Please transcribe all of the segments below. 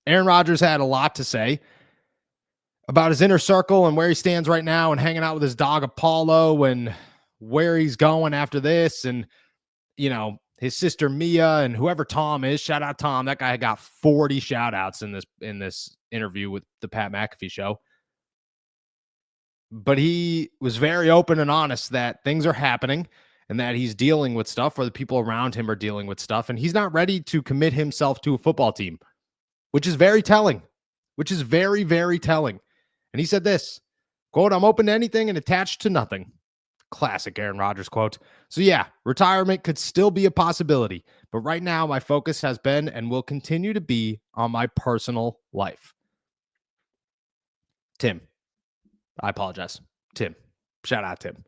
Aaron Rodgers had a lot to say about his inner circle and where he stands right now and hanging out with his dog Apollo and where he's going after this. And, his sister Mia and whoever Tom is, shout out Tom. That guy got 40 shout outs in this interview with the Pat McAfee show. But he was very open and honest that things are happening and that he's dealing with stuff, or the people around him are dealing with stuff. And he's not ready to commit himself to a football team, which is very telling, which is very, very telling. And he said this, quote, "I'm open to anything and attached to nothing." Classic Aaron Rodgers quote. So yeah, retirement could still be a possibility, but right now my focus has been and will continue to be on my personal life. Tim, I apologize. Tim, shout out Tim.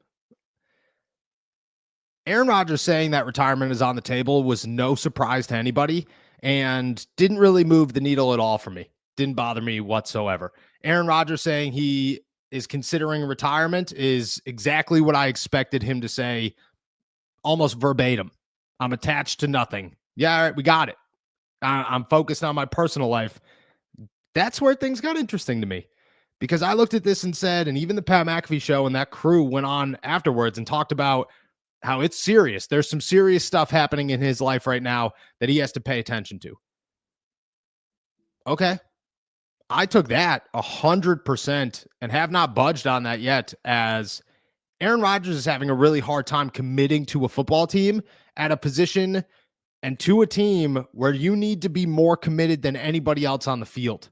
Aaron Rodgers saying that retirement is on the table was no surprise to anybody and didn't really move the needle at all for me. Didn't bother me whatsoever. Aaron Rodgers saying he is considering retirement is exactly what I expected him to say, almost verbatim. I'm attached to nothing. Yeah, all right, we got it. I'm focused on my personal life. That's where things got interesting to me, because I looked at this and said, and even the Pat McAfee show and that crew went on afterwards and talked about how it's serious. There's some serious stuff happening in his life right now that he has to pay attention to. Okay. I took that 100% and have not budged on that yet, as Aaron Rodgers is having a really hard time committing to a football team at a position and to a team where you need to be more committed than anybody else on the field,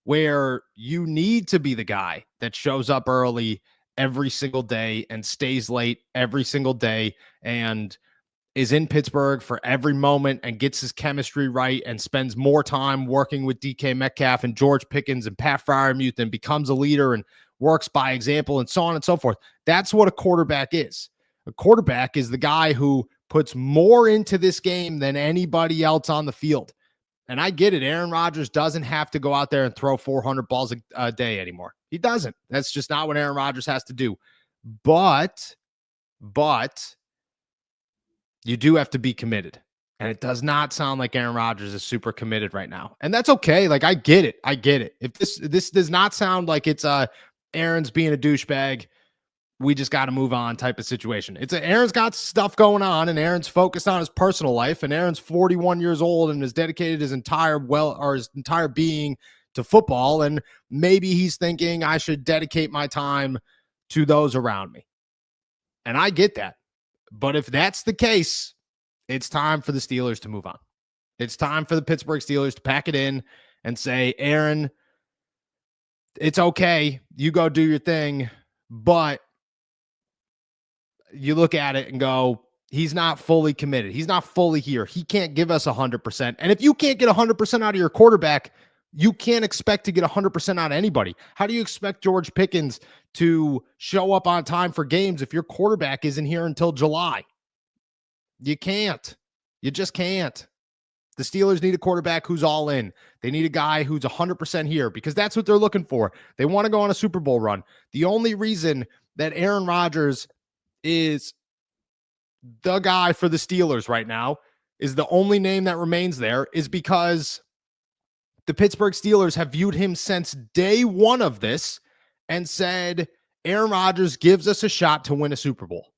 where you need to be the guy that shows up early every single day and stays late every single day and is in Pittsburgh for every moment and gets his chemistry right and spends more time working with DK Metcalf and George Pickens and Pat Freiermuth and becomes a leader and works by example and so on and so forth. That's what a quarterback is. A quarterback is the guy who puts more into this game than anybody else on the field. And I get it. Aaron Rodgers doesn't have to go out there and throw 400 balls a day anymore. He doesn't. That's just not what Aaron Rodgers has to do. But you do have to be committed. And it does not sound like Aaron Rodgers is super committed right now. And that's okay. Like, I get it. If this does not sound like it's Aaron's being a douchebag, we just got to move on type of situation. Aaron's got stuff going on, and Aaron's focused on his personal life, and Aaron's 41 years old and has dedicated his entire being to football. And maybe he's thinking, I should dedicate my time to those around me. And I get that. But if that's the case, it's time for the Steelers to move on. It's time for the Pittsburgh Steelers to pack it in and say, Aaron, it's okay. You go do your thing. But you look at it and go, he's not fully committed. He's not fully here. He can't give us 100%. And if you can't get 100% out of your quarterback, you can't expect to get 100% out of anybody. How do you expect George Pickens to show up on time for games if your quarterback isn't here until July? You can't. You just can't. The Steelers need a quarterback who's all in. They need a guy who's 100% here, because that's what they're looking for. They want to go on a Super Bowl run. The only reason that Aaron Rodgers is the guy for the Steelers right now, is the only name that remains there, is because the Pittsburgh Steelers have viewed him since day one of this and said, Aaron Rodgers gives us a shot to win a Super Bowl.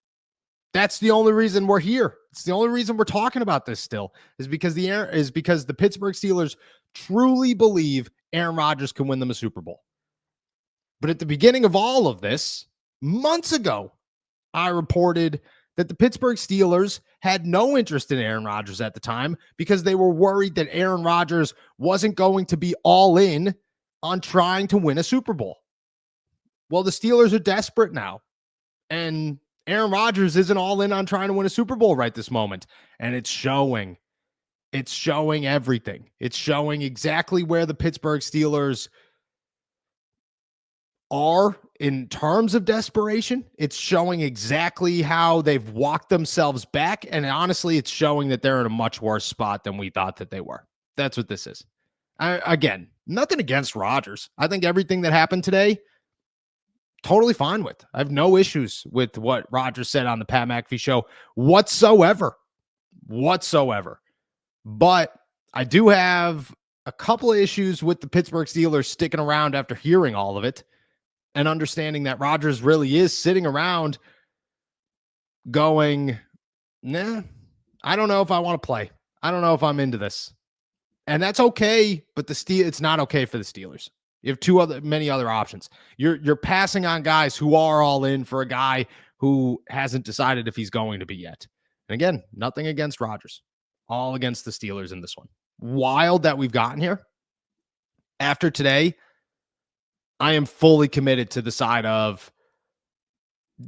That's the only reason we're here. It's the only reason we're talking about this still, is because the Pittsburgh Steelers truly believe Aaron Rodgers can win them a Super Bowl. But at the beginning of all of this, months ago, I reported that the Pittsburgh Steelers had no interest in Aaron Rodgers at the time because they were worried that Aaron Rodgers wasn't going to be all in on trying to win a Super Bowl. Well, the Steelers are desperate now, and Aaron Rodgers isn't all in on trying to win a Super Bowl right this moment, and it's showing. It's showing everything. It's showing exactly where the Pittsburgh Steelers are in terms of desperation. It's showing exactly how they've walked themselves back. And honestly, it's showing that they're in a much worse spot than we thought that they were. That's what this is. Again, nothing against Rodgers. I think everything that happened today, totally fine with. I have no issues with what Rodgers said on the Pat McAfee show whatsoever. But I do have a couple of issues with the Pittsburgh Steelers sticking around after hearing all of it and understanding that Rodgers really is sitting around going, nah, I don't know if I want to play. I don't know if I'm into this. And that's okay, but it's not okay for the Steelers. You have many other options. You're passing on guys who are all in for a guy who hasn't decided if he's going to be yet. And again, nothing against Rodgers. All against the Steelers in this one. Wild that we've gotten here. After today, I am fully committed to the side of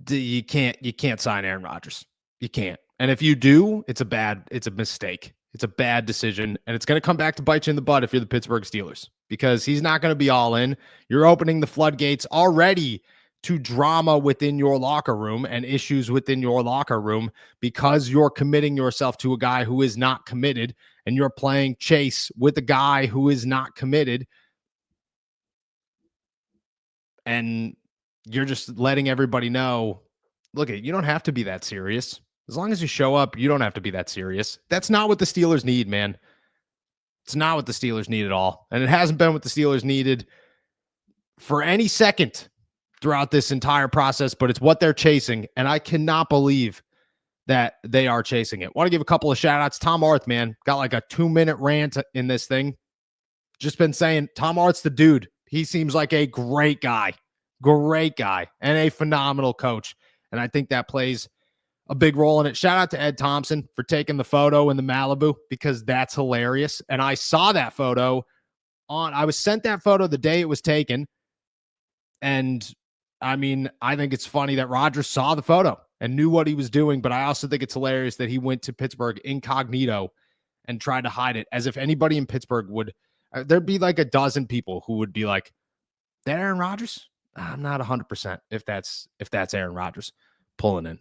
you can't sign Aaron Rodgers. You can't. And if you do, it's a mistake. It's a bad decision, and it's going to come back to bite you in the butt if you're the Pittsburgh Steelers, because he's not going to be all in. You're opening the floodgates already to drama within your locker room and issues within your locker room because you're committing yourself to a guy who is not committed, and you're playing chase with a guy who is not committed. And you're just letting everybody know, look, you don't have to be that serious. As long as you show up, you don't have to be that serious. That's not what the Steelers need, man. It's not what the Steelers need at all. And it hasn't been what the Steelers needed for any second throughout this entire process, but it's what they're chasing. And I cannot believe that they are chasing it. Want to give a couple of shout outs. Tom Arth, man, got like a 2-minute rant in this thing. Just been saying Tom Arth's the dude. He seems like a great guy, and a phenomenal coach. And I think that plays a big role in it. Shout out to Ed Thompson for taking the photo in the Malibu, because that's hilarious. And I saw that photo I was sent that photo the day it was taken. And I mean, I think it's funny that Rodgers saw the photo and knew what he was doing, but I also think it's hilarious that he went to Pittsburgh incognito and tried to hide it, as if anybody in Pittsburgh would, there'd be like a dozen people who would be like, that Aaron Rodgers? I'm not 100% if that's Aaron Rodgers pulling in.